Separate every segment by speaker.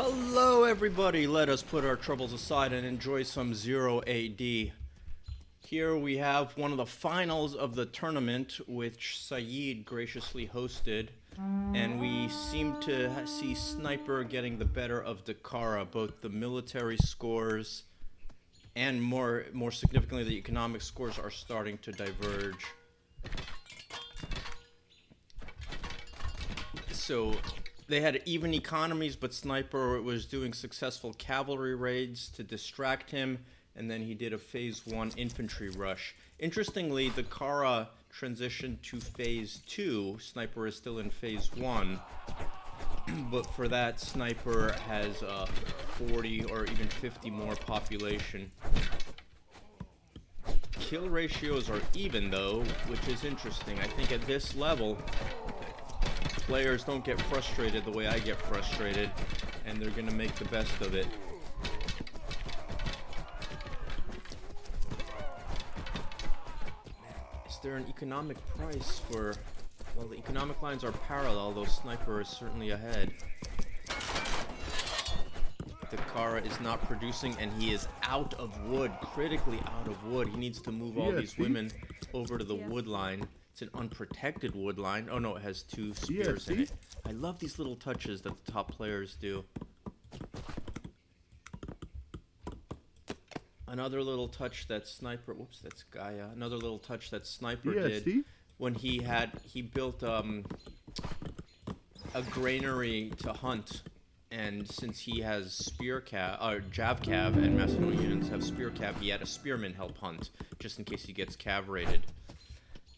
Speaker 1: Hello everybody, let us put our troubles aside and enjoy some Zero AD. Here we have one of the finals of the tournament, which Saeed graciously hosted, and we seem to see Sniper getting the better of Dakara. Both the military scores and more significantly the economic scores are starting to diverge. So they had even economies, but Sniper was doing successful cavalry raids to distract him, and then he did a phase 1 infantry rush. Interestingly, Dakara transitioned to phase 2. Sniper is still in phase 1, but for that, Sniper has 40 or even 50 more population. Kill ratios are even though, which is interesting. I think at this level, players don't get frustrated the way I get frustrated, and they're going to make the best of it. Is there an economic price for... Well, the economic lines are parallel, though Sniper is certainly ahead. Dakara is not producing, and he is out of wood, critically out of wood. He needs to move all these women over to the wood line. It's an unprotected wood line. Oh no, it has 2 spears in it. I love these little touches that the top players do. Another little touch that Sniper... Whoops, that's Gaia. Another little touch that Sniper did when he built a granary to hunt. And since he has spear cav, or jav cav, and Macedonians have spear cav, he had a spearman help hunt, just in case he gets cav raided.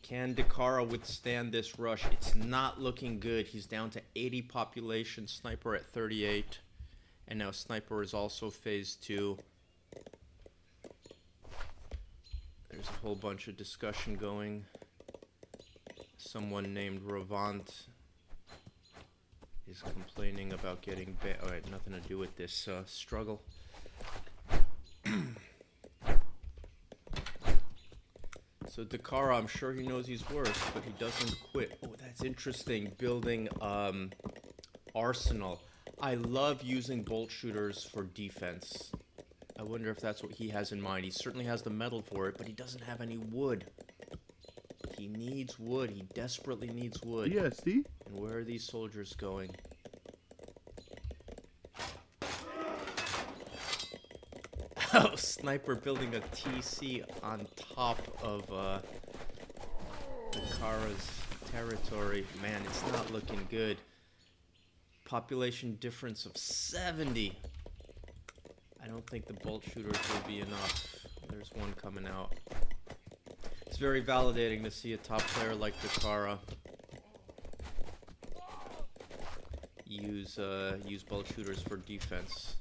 Speaker 1: Can Dakara withstand this rush? It's not looking good. He's down to 80 population, Sniper at 38. And now Sniper is also phase 2. There's a whole bunch of discussion going. Someone named Ravant is complaining about getting alright, nothing to do with this struggle. So Dakara, I'm sure he knows he's worse, but he doesn't quit. Oh, that's interesting. Building arsenal. I love using bolt shooters for defense. I wonder if that's what he has in mind. He certainly has the metal for it, but he doesn't have any wood. He needs wood. He desperately needs wood.
Speaker 2: Yeah, see?
Speaker 1: And where are these soldiers going? Oh, Sniper building a TC on top of Dakara's territory. Man, it's not looking good. Population difference of 70. I don't think the bolt shooters will be enough. There's one coming out. It's very validating to see a top player like Dakara use bolt shooters for defense.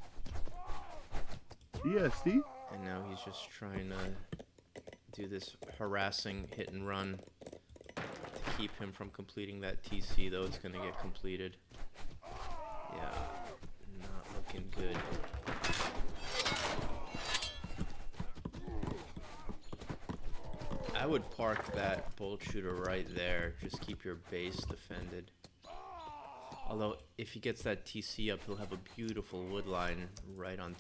Speaker 2: Yeah, see?
Speaker 1: And now he's just trying to do this harassing hit and run to keep him from completing that TC, though it's going to get completed. Yeah, not looking good. I would park that bolt shooter right there. Just keep your base defended. Although, if he gets that TC up, he'll have a beautiful wood line right on...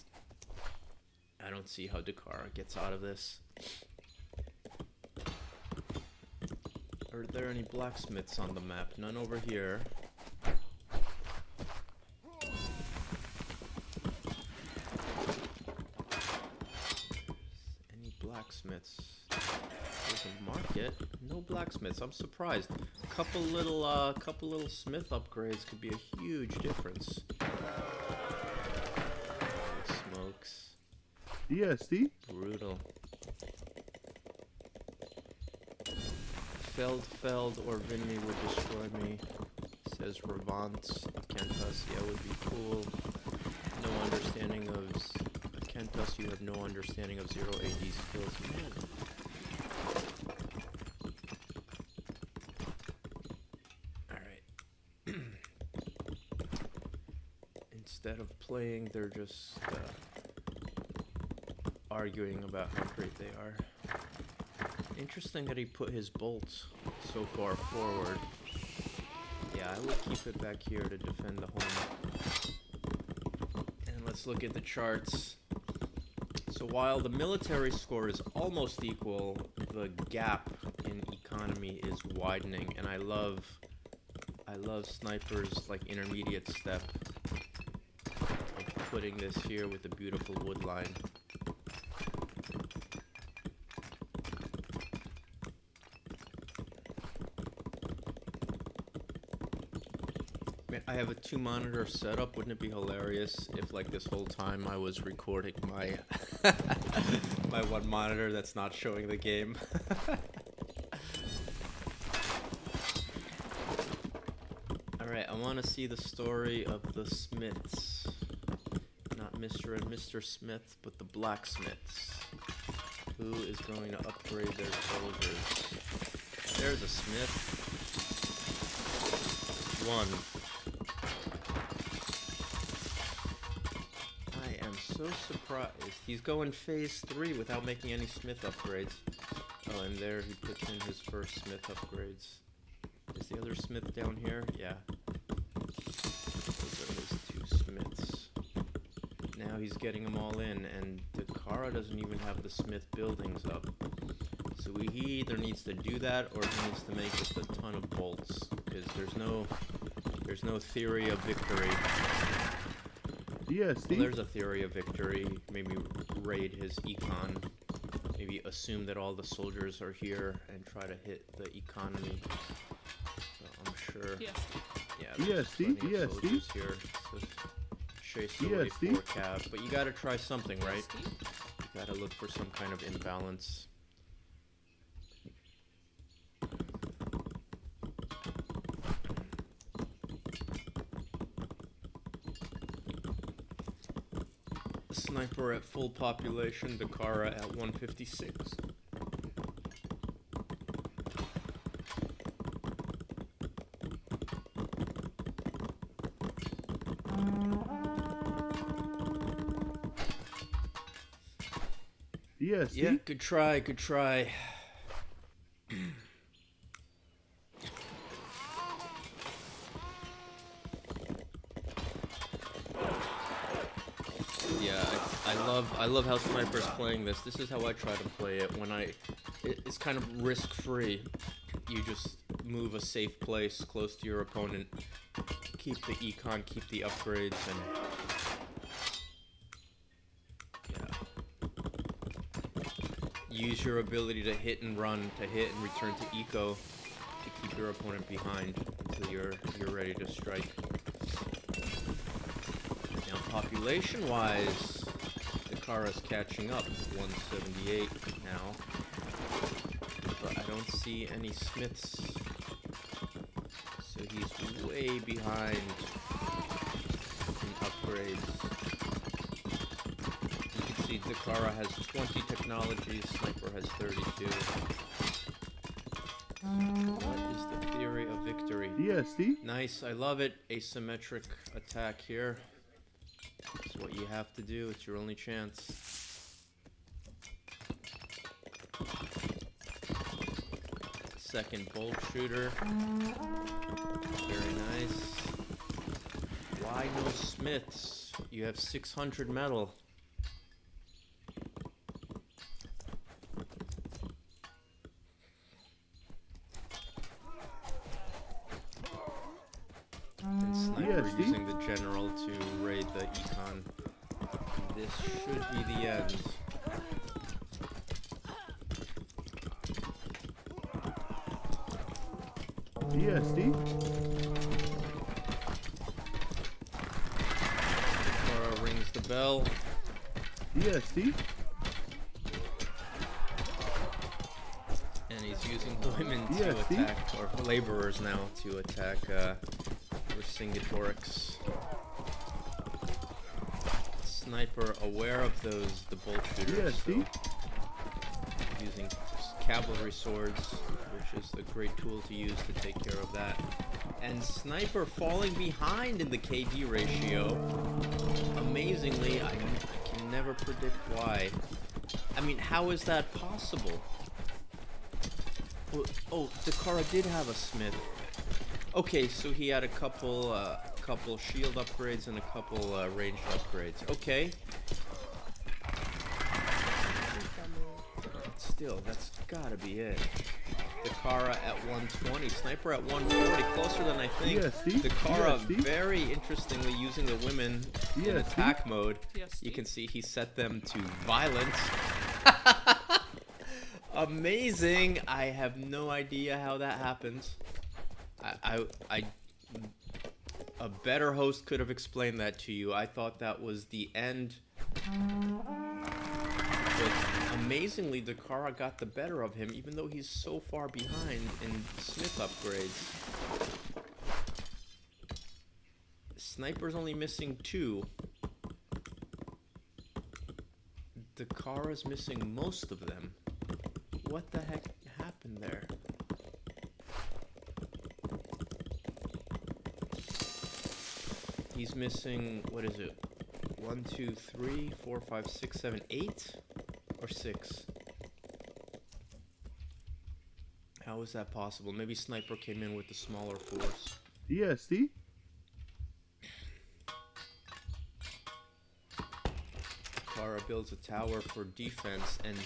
Speaker 1: I don't see how Dakara gets out of this. Are there any blacksmiths on the map? None over here. Any blacksmiths? There's a market. No blacksmiths. I'm surprised. Couple little smith upgrades could be a huge difference. Smokes.
Speaker 2: Yeah, see?
Speaker 1: Brutal. Feld, or Vinny would destroy me. Says Ravant. Kentus, yeah, would be cool. No understanding of... Kentus, you have no understanding of Zero AD skills. Man. Alright. Instead of playing, they're just... arguing about how great they are. Interesting that he put his bolts so far forward. Yeah, I would keep it back here to defend the home. let's look at the charts. So while the military score is almost equal, the gap in economy is widening, and I love Sniper's like intermediate step of putting this here with a beautiful wood line. I have a 2-monitor setup. Wouldn't it be hilarious if, like, this whole time I was recording my my one monitor that's not showing the game? Alright, I want to see the story of the Smiths. Not Mr. and Mr. Smith, but the blacksmiths. Who is going to upgrade their soldiers? There's a Smith. 1. So surprised. He's going phase 3 without making any Smith upgrades. Oh, and there he puts in his first Smith upgrades. Is the other Smith down here? Yeah. Those are his 2 Smiths. Now he's getting them all in, and Dakara doesn't even have the Smith buildings up. So he either needs to do that, or he needs to make just a ton of bolts, because there's no theory of victory.
Speaker 2: Yes,
Speaker 1: well, there's a theory of victory. Maybe raid his econ. Maybe assume that all the soldiers are here and try to hit the economy. So I'm sure.
Speaker 2: Yes.
Speaker 1: Yeah, there's plenty of soldiers here. So chase away 4 cab. But you gotta try something, right? You gotta look for some kind of imbalance. Sniper at full population, Dakara at 156.
Speaker 2: Yes.
Speaker 1: Yeah, good try, good try. I love how Sniper's playing this. This is how I try to play it. It's kind of risk-free. You just move a safe place close to your opponent, keep the econ, keep the upgrades, and yeah. Use your ability to hit and run, to hit and return to eco, to keep your opponent behind until you're ready to strike. Now, population-wise, Dakara's catching up, 178 now, but I don't see any Smiths, so he's way behind in upgrades. You can see Dakara has 20 technologies, Sniper has 32. What is the theory of victory?
Speaker 2: Yes,
Speaker 1: nice, I love it. Asymmetric attack here. It's what you have to do. It's your only chance. Second bolt shooter. Very nice. Why no Smiths? You have 600 metal. And Sniper using the general to raid the econ. This should be the end.
Speaker 2: Yes,
Speaker 1: Dakara rings the bell.
Speaker 2: Yes,
Speaker 1: and he's using women to attack, or laborers now, to attack Vercingetorix. Sniper aware of the bolt shooters, so using cavalry swords, which is a great tool to use to take care of that. And Sniper falling behind in the KD ratio. Amazingly, I can never predict why. I mean, how is that possible? Oh, Dakara did have a Smith. Okay, so he had a couple couple shield upgrades and a couple ranged upgrades. Okay. Still, that's gotta be it. Dakara at 120, Sniper at 140, closer than I think.
Speaker 2: Yes, see?
Speaker 1: Dakara,
Speaker 2: Yes, see?
Speaker 1: very interestingly, using the women in
Speaker 2: Yes, see?
Speaker 1: attack mode.
Speaker 3: Yes,
Speaker 1: You
Speaker 3: see?
Speaker 1: can see he set them to violence. Amazing! I have no idea how that happens. A better host could have explained that to you. I thought that was the end. But amazingly, Dakara got the better of him, even though he's so far behind in Smith upgrades. Sniper's only missing 2. Dakara's missing most of them. What the heck happened there? He's missing, what is it? 1, 2, 3, 4, 5, 6, 7, 8? Or 6? How is that possible? Maybe Sniper came in with the smaller force.
Speaker 2: Yes, see?
Speaker 1: Dakara builds a tower for defense, and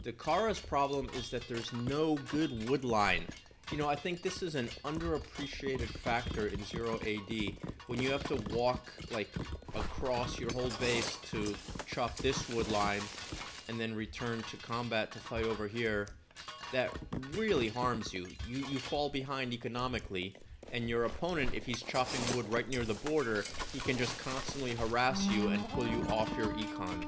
Speaker 1: Dakara's problem is that there's no good wood line. You know, I think this is an underappreciated factor in 0 AD. When you have to walk, like, across your whole base to chop this wood line, and then return to combat to fight over here, that really harms you. You fall behind economically, and your opponent, if he's chopping wood right near the border, he can just constantly harass you and pull you off your econ.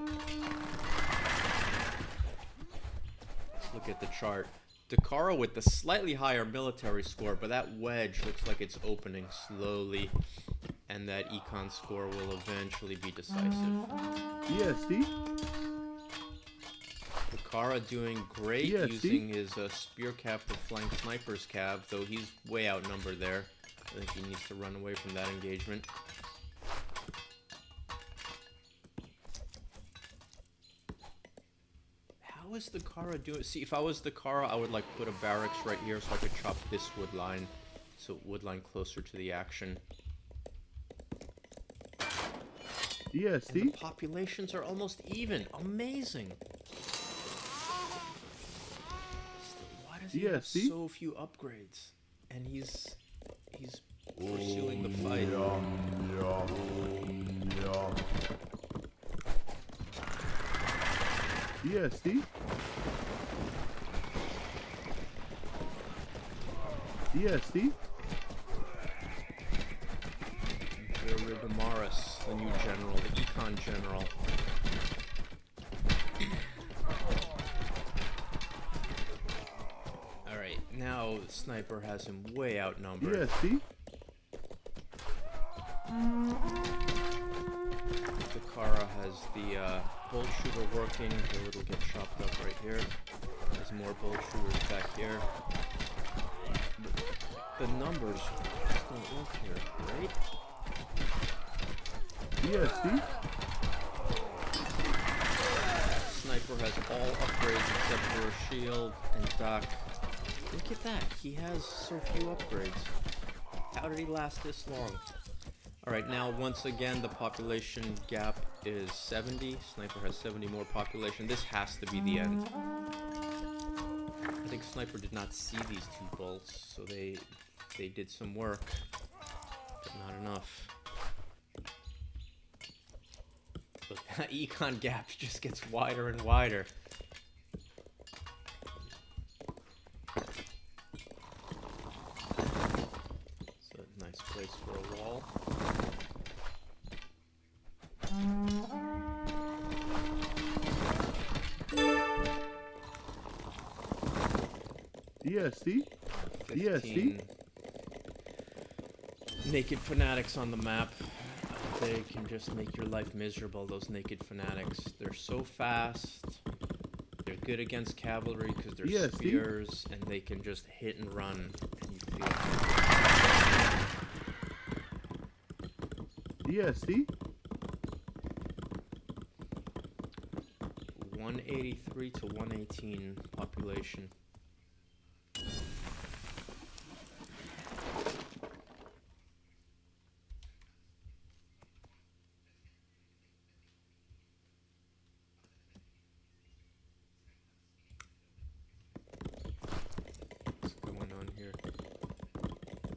Speaker 1: Let's look at the chart. Dakara with the slightly higher military score, but that wedge looks like it's opening slowly, and that econ score will eventually be decisive.
Speaker 2: Yes, see?
Speaker 1: Dakara doing great,
Speaker 2: Yeah,
Speaker 1: using his spear cav to flank Sniper's cav, though he's way outnumbered there. I think he needs to run away from that engagement. How is Dakara doing? See, if I was Dakara, I would like put a barracks right here so I could chop this wood line, so wood line closer to the action.
Speaker 2: Yes,
Speaker 1: And
Speaker 2: see?
Speaker 1: the populations are almost even. Amazing. Why does he
Speaker 2: Yeah,
Speaker 1: have
Speaker 2: see?
Speaker 1: so few upgrades? And he's pursuing the fight.
Speaker 2: Yes, see? Yes, see?
Speaker 1: Damaris, the new general, the econ general. Alright, now Sniper has him way outnumbered.
Speaker 2: Yes, see?
Speaker 1: Dakara has the bolt shooter working, so it'll get chopped up right here. There's more bolt shooters back here. The numbers just don't work here, right?
Speaker 2: Yes, see?
Speaker 1: Sniper has all upgrades except for a shield and dock. Look at that, he has so few upgrades. How did he last this long? Alright, now once again the population gap is 70. Sniper has 70 more population. This has to be the end. I think Sniper did not see these 2 bolts, so they did some work, but not enough. Look, that econ gap just gets wider and wider. It's a nice place for a wall.
Speaker 2: Yes, see? Yes, see?
Speaker 1: 15 naked fanatics on the map. They can just make your life miserable, those naked fanatics. They're so fast. They're good against cavalry because they're
Speaker 2: Yes, see?
Speaker 1: spears, and they can just hit and run. And you feel
Speaker 2: Yes, see?
Speaker 1: 183 to 118 population.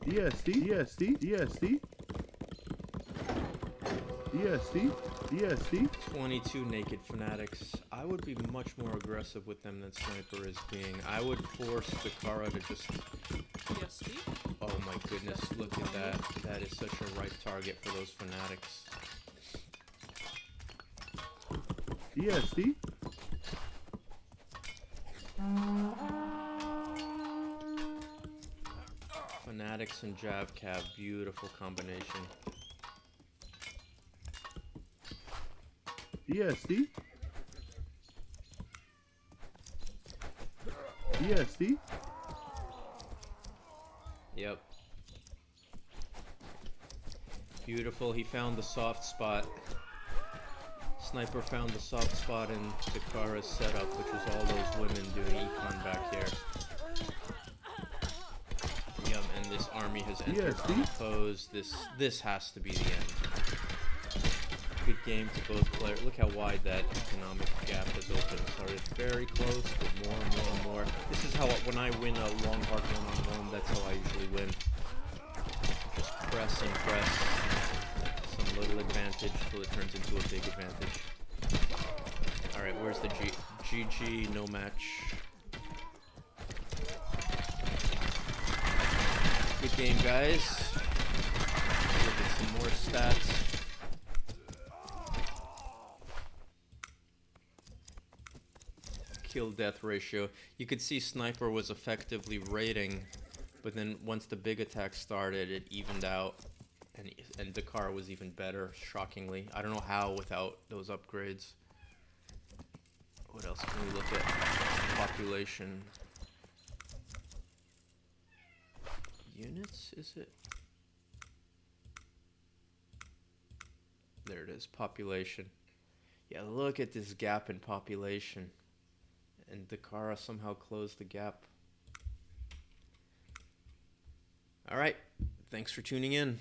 Speaker 2: DSD, DSD, DSD, DSD, DSD,
Speaker 1: 22 naked fanatics. I would be much more aggressive with them than Sniper is being. I would force Dakara to just...
Speaker 3: DSD?
Speaker 1: Oh my goodness, look at that. That is such a ripe target for those fanatics.
Speaker 2: DSD,
Speaker 1: Fanatics and Jav Cav, beautiful combination.
Speaker 2: DSD, DSD,
Speaker 1: Yep. Beautiful, he found the soft spot. Sniper found the soft spot in Dakara's setup, which was all those women doing econ back here. Yep, and this army has entered pose. This has to be the end. Good game to both players. Look how wide that economic gap has opened. Started very close, but more and more and more. This is how, when I win a long hard one-on-one, that's how I usually win. Just press and press. Some little advantage till it turns into a big advantage. Alright, where's the GG, no match. Good game, guys. Look at some more stats. Kill death ratio. You could see Sniper was effectively raiding, but then once the big attack started, it evened out, and Dakar was even better, shockingly. I don't know how without those upgrades. What else can we look at? Population. Units, is it? There it is, population. Yeah, look at this gap in population. And Dakara somehow closed the gap. Alright, thanks for tuning in.